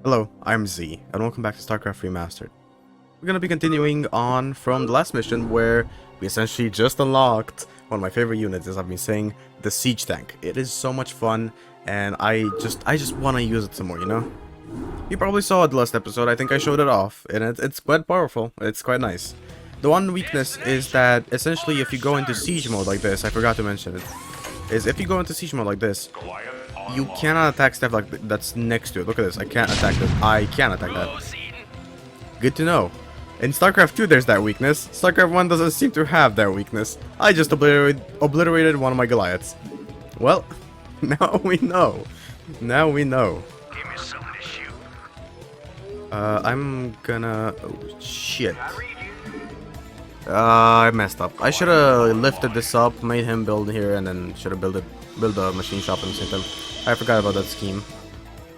Hello, I'm Z, and welcome back to Starcraft Remastered. We're gonna be continuing on from the last mission where we essentially just unlocked one of my favorite units, as I've been saying, the siege tank. It is so much fun, and I just want to use it some more, you know? You probably saw it the last episode. I think I showed it off, and it's quite powerful. It's quite nice. The one weakness is that essentially if you go into siege mode like this, I forgot to mention it, is if you go into siege mode like this, you cannot attack stuff like that's next to it. Look at this. I can't attack this. I can't attack that. Good to know. In StarCraft 2 there's that weakness. StarCraft 1 doesn't seem to have that weakness. I just obliterated one of my Goliaths. Well, now we know. Now we know. Give me something to shoot. I'm gonna... Oh, shit. I messed up. I should have lifted this up, made him build here, and then should have built a machine shop at the same time. I forgot about that scheme.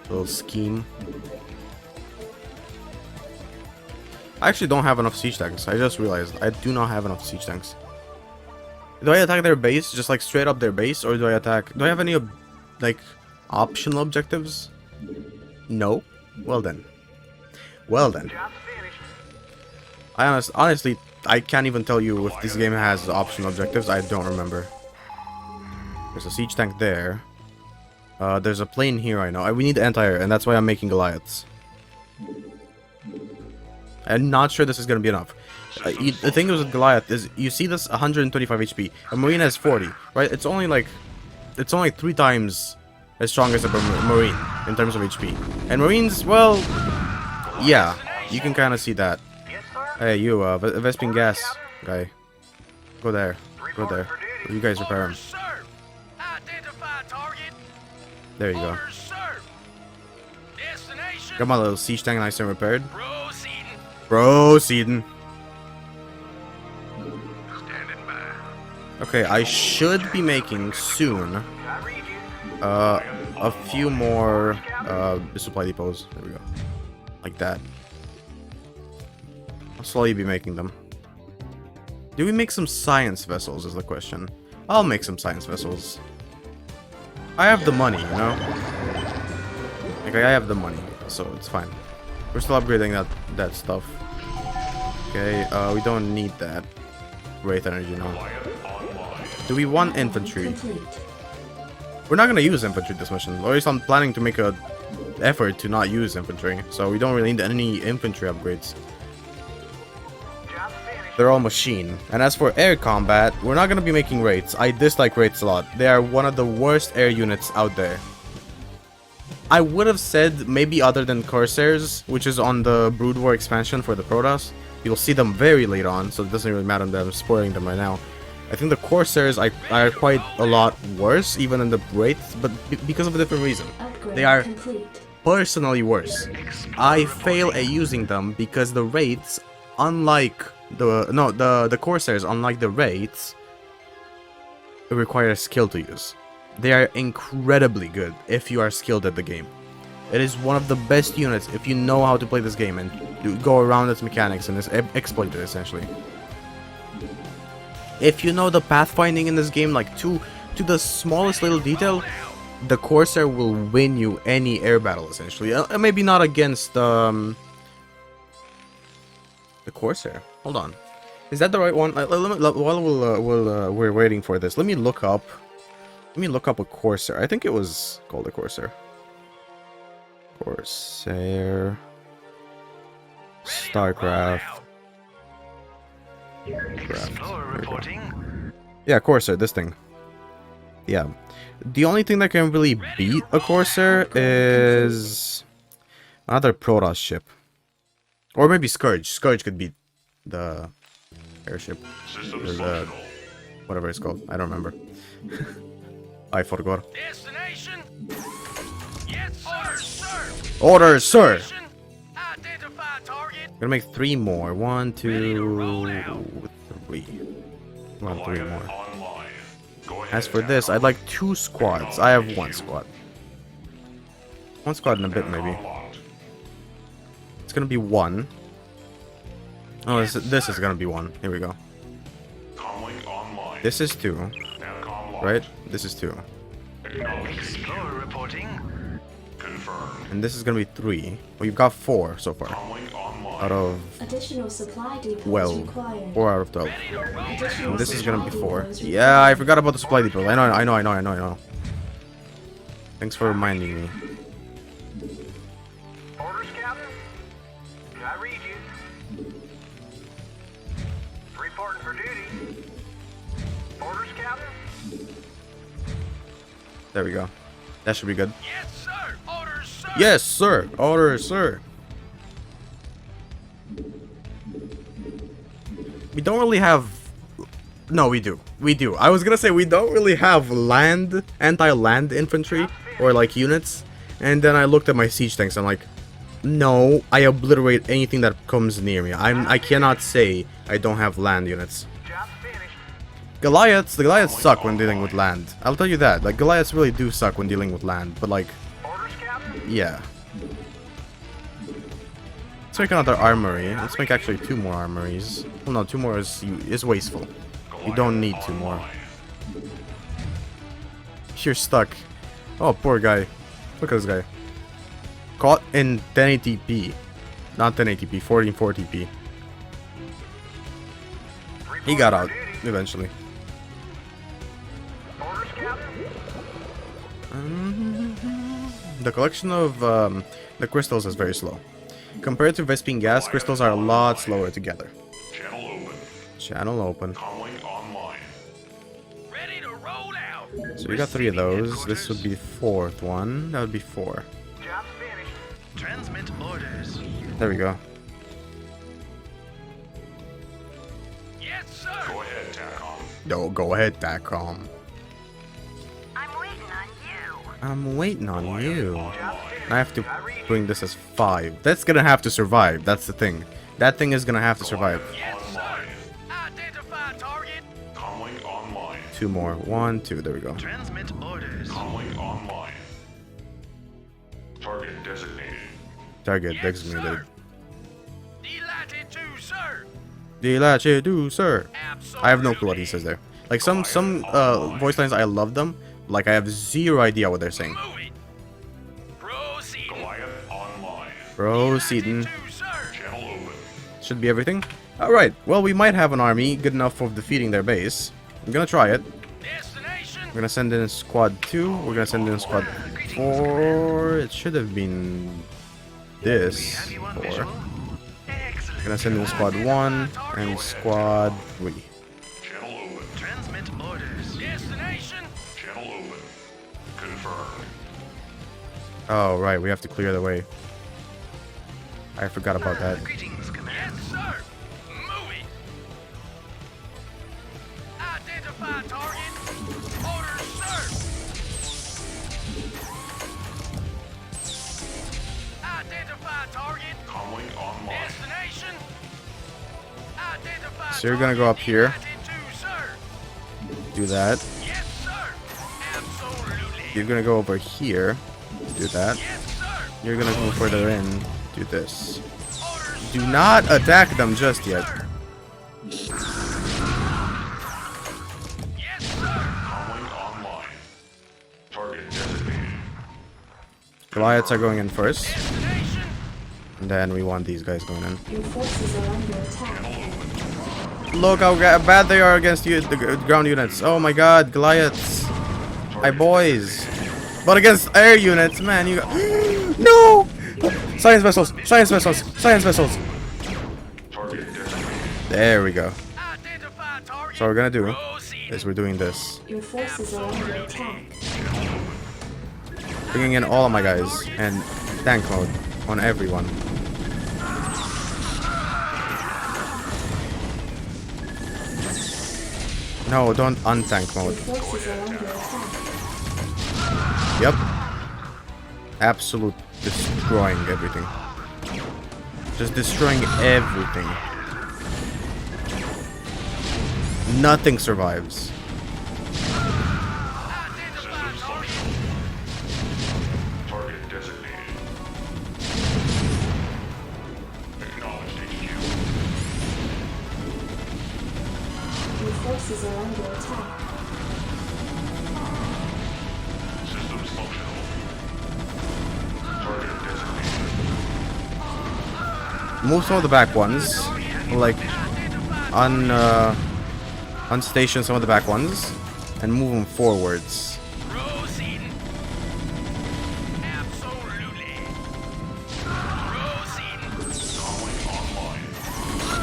Little scheme. I actually don't have enough siege tanks. I just realized I do not have enough siege tanks. Do I attack their base, just like straight up their base, or do I have any like optional objectives? No. Well then. Well then. Honestly, I can't even tell you if this game has optional objectives. I don't remember. There's a siege tank there. There's a plane here, I know. We need anti-air, and that's why I'm making Goliaths. I'm not sure this is going to be enough. The thing with Goliath is, you see this 125 HP. A Marine has 40, right? It's only 3 times as strong as a Marine in terms of HP. And Marines, well, yeah, you can kind of see that. Hey, you, Vespine gas guy. Go there. Go there. You guys repair him. There you go. Got my little siege tank nice and repaired. Proceeding. Okay, I should be making soon a few more supply depots. There we go. Like that. I'll slowly be making them. Do we make some science vessels is the question. I'll make some science vessels. I have the money, you know? Like, I have the money, so it's fine. We're still upgrading that stuff. Okay, we don't need that. Wraith energy, no. Do we want infantry? We're not gonna use infantry this mission. Or at least I'm planning to make a effort to not use infantry. So we don't really need any infantry upgrades. They're all machine. And as for air combat, we're not gonna be making Wraiths. I dislike Wraiths a lot. They are one of the worst air units out there. I would have said maybe other than Corsairs, which is on the Brood War expansion for the Protoss. You'll see them very late on, so it doesn't really matter that I'm spoiling them right now. I think the Corsairs are quite a lot worse, even than the Wraiths, but because of a different reason. They are personally worse. I fail at using them because the Wraiths, unlike the Corsairs, unlike the Wraiths, require skill to use. They are incredibly good if you are skilled at the game. It is one of the best units if you know how to play this game and go around its mechanics and exploit it, essentially. If you know the pathfinding in this game, like to the smallest little detail, the Corsair will win you any air battle, essentially. Maybe not against the Corsair. Hold on, is that the right one? While we're waiting for this, let me look up a Corsair. I think it was called a Corsair. Corsair. Starcraft. Yeah, Corsair, this thing. Yeah. The only thing that can really beat a Corsair is another Protoss ship. Or maybe Scourge. Scourge could beat the airship. Or the whatever it's called. I don't remember. I forgot. Destination. Yes, sir. Orders, sir. Identify target. I'm gonna make 3 more. 1, 2, 3. 1, 3 more. As for this, I'd like 2 squads. I have 1 squad. 1 squad in a bit, maybe. It's gonna be 1. Oh, this is gonna be 1. Here we go. This is 2. Right? This is 2. Explorer reporting. And this is gonna be 3. Well, you've got 4 so far. Out of, Additional supply depots well, required. 4 out of 12. Additional And this is gonna be supply 4. depots Yeah, I required. forgot about the supply depot. I know. Thanks for reminding me. Orders, Captain? Did I read you? Reporting for duty. Orders, Captain? There we go. That should be good. Yes, sir. Orders, sir. Yes, sir. Order, sir. We don't really have... No, we do. We do. I was gonna say we don't really have land, anti-land infantry, or like units. And then I looked at my siege tanks and I'm like, no, I obliterate anything that comes near me. I cannot say I don't have land units. Job's finished. The Goliaths suck when dealing with land. I'll tell you that. Like, Goliaths really do suck when dealing with land. But like, Orders, Captain? yeah. Let's make another armory. Let's make actually 2 more armories. Well, no, 2 more is wasteful. You don't need 2 more. You're stuck. Oh, poor guy. Look at this guy. Caught in 1080p. Not 1080p, 1440p. He got out eventually. Orders, Captain? The collection of the crystals is very slow. Compared to Vespine gas, crystals are a lot slower to gather. Channel open. Channel open. Comlink online. Ready to roll out. So you got 3 of those. This would be the 4th one. That would be 4. Job's finished. Transmit orders. There we go. Yes, sir. Go ahead, TACOM. No, go ahead, TACOM. I'm waiting on you. I'm waiting on you. Job's finished. I have to bring this as 5. That's gonna have to survive. That's the thing. That thing is gonna have to survive. Yes, sir. Identify target. Comlink online. 2 more. 1, 2. There we go. Transmit orders. Comlink online. Target designated. Target Yes, designated. sir. Delighted to, sir. Delighted to, sir. Absolutely. I have no clue what he says there. Like some voice lines, I love them. Like I have 0 idea what they're saying. Move it. Proceed. Goliath online. Proceeding. To, sir. Channel open. Should be everything. Alright, well we might have an army good enough for defeating their base. I'm gonna try it. Destination. We're gonna send in squad 2. We're gonna send in squad 4. It should have been this. 4. We're Excellent. gonna send in squad 1 and squad 3. Channel open. Transmit orders. Destination. Channel open. Confirmed. Oh right, we have to clear the way. I forgot about that. Greetings, Commander. Yes, sir. Move it. Identify target. Orders, sir. Identify target. Comlink online. Destination. Identify So you're gonna go up here. Delighted to, sir. Do that. Yes, sir. Absolutely. You're gonna go over here. Do that. Yes, sir. You're gonna go further in. Do this. Orders, Do not attack them just yet. yes, sir. Comlink online. Target designated. Goliaths are going in first. Destination. And then we want these guys going in. Your forces are under attack. Look how bad they are against you, the ground units. Oh my god, Goliaths. My boys. But against air units, man, you got... No! Science vessels! Science vessels! Science vessels! Target designated. There we go. Identify target. So what we're gonna do Proceed. is we're doing this. Your forces are under attack. Bringing in all of my guys. And tank mode on everyone. No, don't untank Your mode. forces are under attack. Yep. Absolute destroying everything. Just destroying everything. Nothing survives. Identify target. Target designated. Acknowledged HQ. Your forces are under attack. Systems functional. Move some of the back ones. Like, unstation some of the back ones. And move them forwards. Proceeding. Absolutely. Proceeding.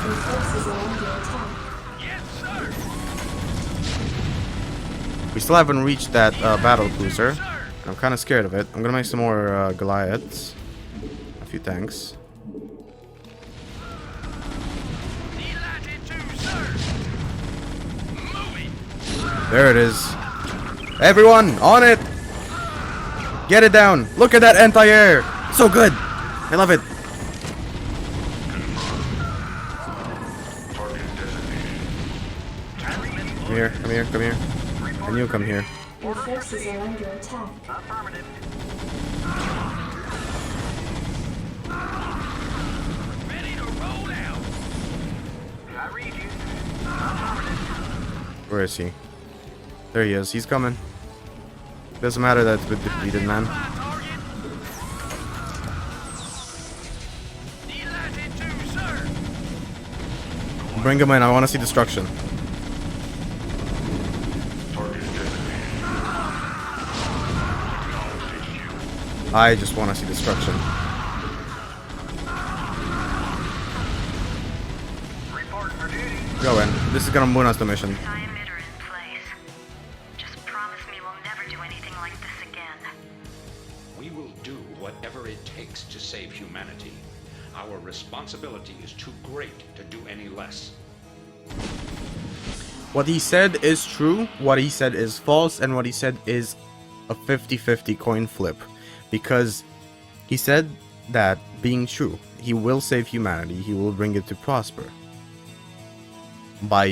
Your forces are under attack. Yes, sir. We still haven't reached that battle cruiser. I'm kind of scared of it. I'm gonna make some more Goliaths. A few tanks. Delighted to, sir. Moving. There it is. Everyone, on it! Get it down! Look at that anti-air! So good! I love it. Come here, come here, come here. And you come here. Your forces are under attack. Affirmative. Ready to roll out. I read you. Affirmative. Where is he? There he is. He's coming. Doesn't matter that it's been defeated, man. Target. Delighted to, sir. Bring him in. I want to see destruction. I just want to see destruction. Report for duty. Go in. This is gonna moon us the mission. Psi-emitter in place. Just promise me we'll never do anything like this again. We will do whatever it takes to save humanity. Our responsibility is too great to do any less. What he said is true, what he said is false, and what he said is a 50-50 coin flip. Because he said that, being true, he will save humanity, he will bring it to prosper. By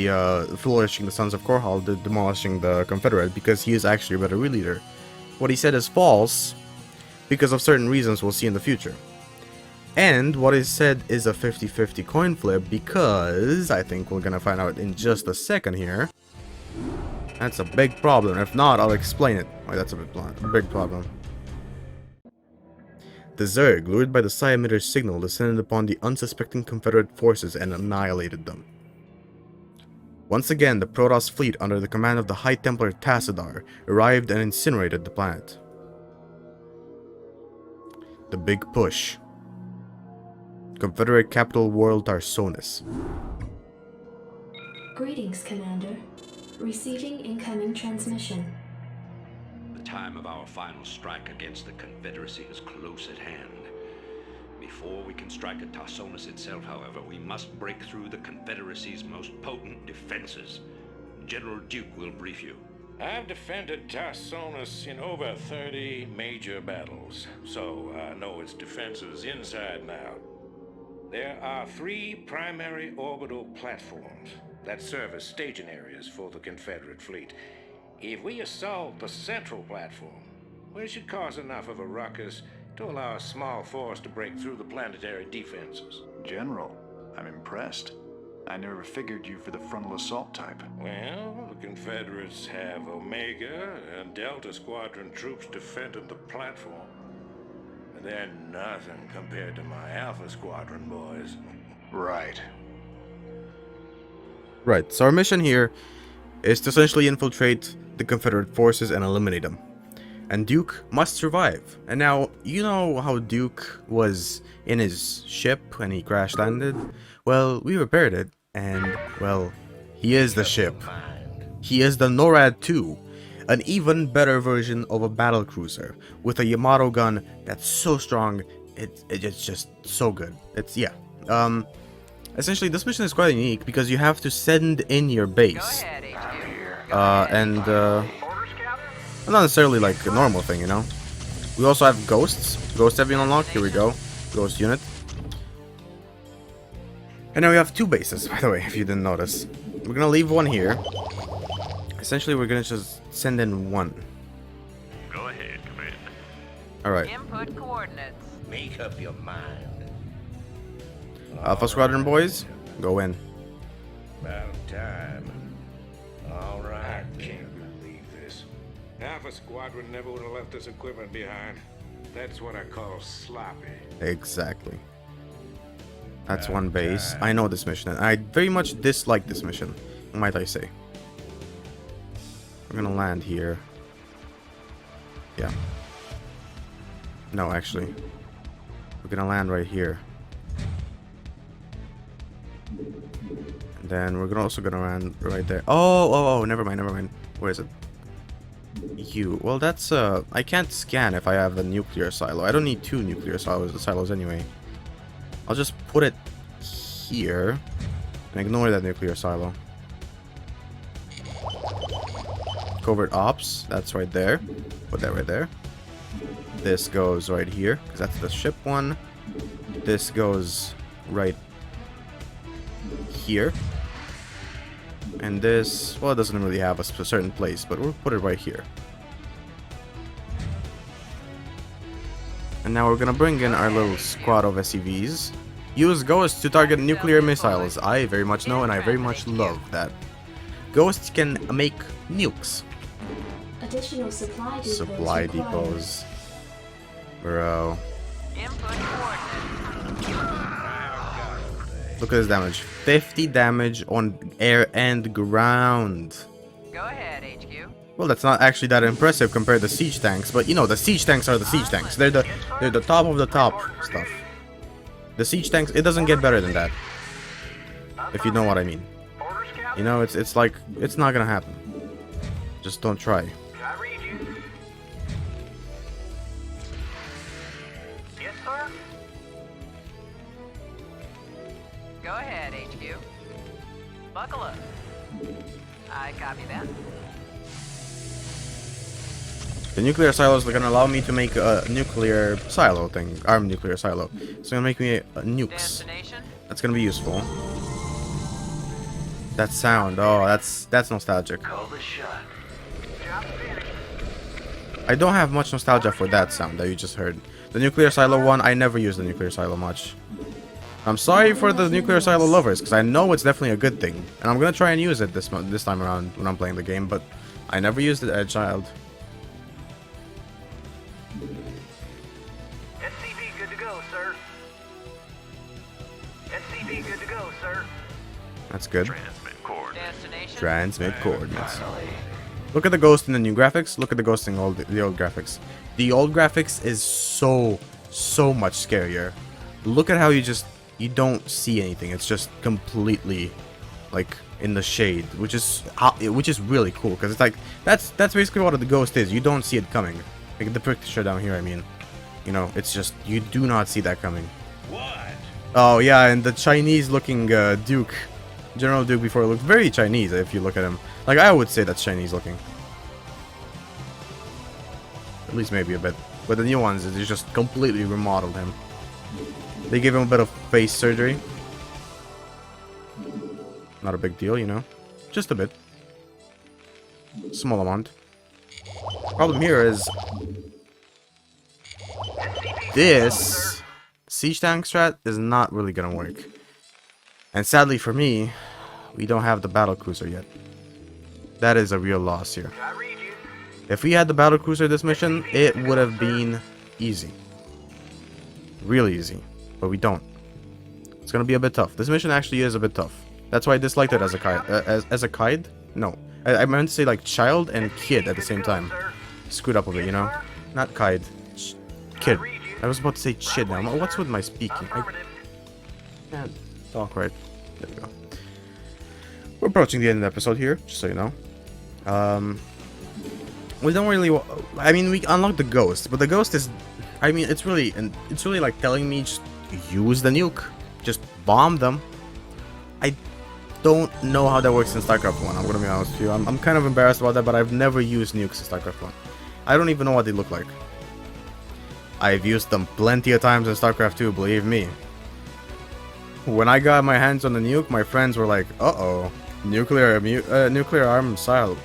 flourishing the Sons of Korhal, demolishing the Confederate, because he is actually a better leader. What he said is false, because of certain reasons we'll see in the future. And what is said is a 50-50 coin flip, because I think we're gonna find out in just a second here. That's a big problem. If not, I'll explain it. Why, that's a big problem. The Zerg, lured by the psi-emitter's signal, descended upon the unsuspecting Confederate forces and annihilated them. Once again, the Protoss fleet, under the command of the High Templar Tassadar, arrived and incinerated the planet. The Big Push. Confederate capital world Tarsonis. Greetings, Commander. Receiving incoming transmission. The time of our final strike against the Confederacy is close at hand. Before we can strike at Tarsonis itself, however, we must break through the Confederacy's most potent defenses. General Duke will brief you. I've defended Tarsonis in over 30 major battles, so I know its defenses inside and out. There are 3 primary orbital platforms that serve as staging areas for the Confederate fleet. If we assault the central platform, we should cause enough of a ruckus to allow a small force to break through the planetary defenses. General, I'm impressed. I never figured you for the frontal assault type. Well, the Confederates have Omega and Delta Squadron troops defending the platform. They're nothing compared to my Alpha Squadron boys. Right. Right, so our mission here is to essentially infiltrate the Confederate forces and eliminate them. And Duke must survive. And now, you know how Duke was in his ship when he crash landed? Well, we repaired it, and, well, he is the ship. He is the Norad 2, an even better version of a battle cruiser, with a Yamato gun that's so strong, it's just so good. Essentially, this mission is quite unique, because you have to send in your base. Not necessarily like a normal thing, you know. We also have ghosts. Ghosts have been unlocked. Here we go. Ghost unit. And now we have 2 bases, by the way, if you didn't notice. We're gonna leave one here. Essentially, we're gonna just send in 1. Go ahead, Commander. Alright. Input coordinates. Make up your mind. Alpha Squadron boys, go in. About time. All right, can't believe this. Alpha Squadron never would have left this equipment behind. That's what I call sloppy. Exactly. That's one base. I know this mission, and I very much dislike this mission, might I say. We're gonna land here. Yeah. No, actually. We're gonna land right here. And then we're also gonna land right there. Oh, never mind. Where is it? Well, that's, I can't scan if I have a nuclear silo. I don't need 2 nuclear silos anyway. I'll just put it here and ignore that nuclear silo. Covert ops, that's right there. Put that right there. This goes right here, because that's the ship one. This goes right here. And this, well, it doesn't really have a certain place, but we'll put it right here. And now we're gonna bring in our little squad of SCVs. Use ghosts to target nuclear missiles. I very much know, and I very much love that. Ghosts can make nukes. Additional supply depots. Supply depots. Bro. Look at this damage. 50 damage on air and ground. Go ahead, HQ. Well, that's not actually that impressive compared to siege tanks, but you know, the siege tanks are the siege tanks. They're the top of the top stuff. The siege tanks, it doesn't get better than that. If you know what I mean. You know, it's like, it's not gonna happen. Just don't try. I read you. Yes, sir. Go ahead, HQ. Buckle up. I copy that. The nuclear silos are gonna allow me to make a nuclear silo thing, armed nuclear silo. It's gonna make me nukes. Destination? That's gonna be useful. That sound, oh, that's nostalgic. Call the shot. Job finished. I don't have much nostalgia for that sound that you just heard. The nuclear silo one, I never used the nuclear silo much. I'm sorry for the nuclear silo lovers, because I know it's definitely a good thing, and I'm gonna try and use it this time around when I'm playing the game, but I never used it as a child. SCV good to go, sir. SCV good to go, sir. That's good. Transmit coordinates. Destination? Transmit coordinates. Look at the ghost in the new graphics. Look at the ghost in the old graphics. The old graphics is so much scarier. Look at how you don't see anything. It's just completely like in the shade, which is really cool, because it's like that's basically what the ghost is. You don't see it coming. Like the picture down here, I mean. You know, it's just you do not see that coming. What? Oh yeah, and the Chinese looking Duke, General Duke before looked very Chinese if you look at him. Like I would say that's Chinese looking. At least maybe a bit. But the new ones, they just completely remodeled him. They gave him a bit of face surgery. Not a big deal, you know. Just a bit. Small amount. Problem here is this siege tank strat is not really gonna work. And sadly for me, we don't have the battle cruiser yet. That is a real loss here. I read you. If we had the battle cruiser this mission, it would have been easy. Really easy. But we don't. It's gonna be a bit tough. This mission actually is a bit tough. That's why I disliked it as a kid. As a kid? No. I meant to say like child and kid at the same time. Screwed up a bit, you know? Not kid. Kid. I was about to say chid now. What's with my speaking? I can't talk right. There we go. We're approaching the end of the episode here, just so you know. We don't really. I mean, we unlocked the ghost, but the ghost is. I mean, it's really like telling me just use the nuke, just bomb them. I don't know how that works in Starcraft 1. I'm gonna be honest with you. I'm kind of embarrassed about that, but I've never used nukes in Starcraft 1. I don't even know what they look like. I've used them plenty of times in Starcraft 2, believe me. When I got my hands on the nuke, my friends were like, "Uh-oh, nuclear armed silo,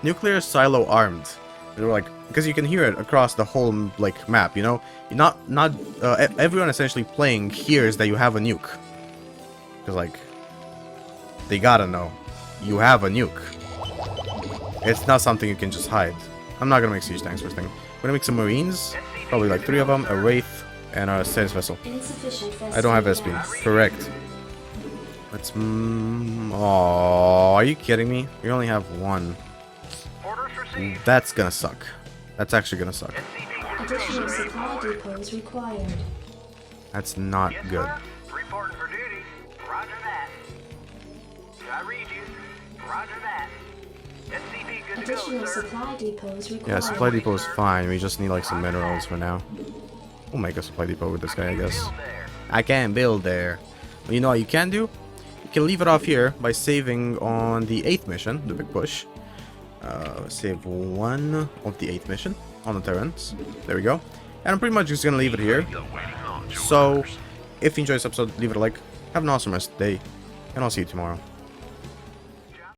nuclear silo armed." They were like, because you can hear it across the whole like map, you know. Everyone essentially playing hears that you have a nuke, because like they gotta know you have a nuke. It's not something you can just hide. I'm not gonna make siege tanks first thing. I'm gonna make some marines, probably like 3 of them, a wraith, And a sales vessel. Insufficient I don't have vessel SP. gas. Correct. Let's. Oh, are you kidding me? You only have one. Orders received. That's gonna suck. That's actually gonna suck. SCV good to go, Additional sir. supply depots required. That's not Yes, good. sir. Reporting for duty. Roger that. I read you. Roger that. SCV good to Additional go, sir. supply depots required. Yeah, supply depot is fine. We just need like some minerals for now. We'll make a supply depot with this guy, I guess. Build there. I can't build there. Well, you know what you can do? You can leave it off here by saving on the 8th mission, the big push. Save one of the 8th mission on the Terrans. There we go. And I'm pretty much just gonna leave it here. So, if you enjoyed this episode, leave it a like. Have an awesome rest of the day, and I'll see you tomorrow.